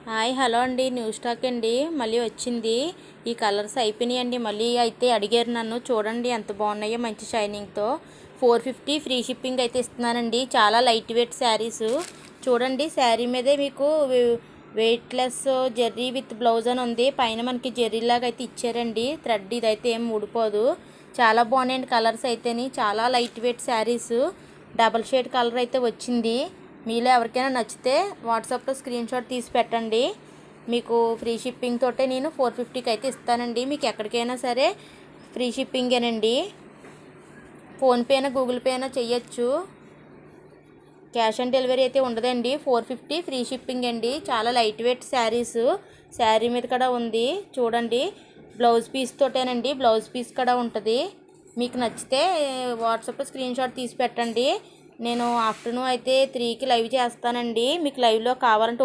Hi hello అండి, new stock అండి. మళ్ళీ వచ్చింది. ఈ కలర్స్ అయిపోయినాయండి. మళ్ళీ అయితే అడిగారు నన్ను. చూడండి ఎంత బాగున్నాయో, మంచి షైనింగ్తో. 450 ఫ్రీ షిప్పింగ్ అయితే ఇస్తున్నానండి. చాలా లైట్ వెయిట్ శారీస్. చూడండి, శారీ మీదే మీకు వెయిట్లెస్ జెర్రీ విత్ బ్లౌజ్ అని ఉంది. పైన మనకి జెర్రీలాగా అయితే ఇచ్చారండి. థ్రెడ్ ఇదైతే ఏం ఊడిపోదు. చాలా బాగున్నాయండి కలర్స్ అయితేని. చాలా light weight saris. Double shade colour అయితే వచ్చింది. మీలో ఎవరికైనా నచ్చితే వాట్సాప్లో స్క్రీన్ షాట్ తీసి పెట్టండి. మీకు ఫ్రీ షిప్పింగ్ తోటే నేను 450కి అయితే ఇస్తానండి. మీకు ఎక్కడికైనా సరే ఫ్రీ షిప్పింగేనండి. ఫోన్పేనా గూగుల్ పేనా చెయ్యొచ్చు. క్యాష్ ఆన్ డెలివరీ అయితే ఉండదండి. 450 ఫ్రీ షిప్పింగ్ అండి. చాలా లైట్ వెయిట్ శారీస్. శారీ మీద కూడా ఉంది చూడండి. బ్లౌజ్ పీస్ తోటేనండి. బ్లౌజ్ పీస్ కూడా ఉంటుంది. మీకు నచ్చితే వాట్సాప్లో స్క్రీన్ షాట్ తీసి పెట్టండి. నేను ఆఫ్టర్నూన్ అయితే 3కి లైవ్ చేస్తానండి. మీకు లైవ్లో కావాలంటే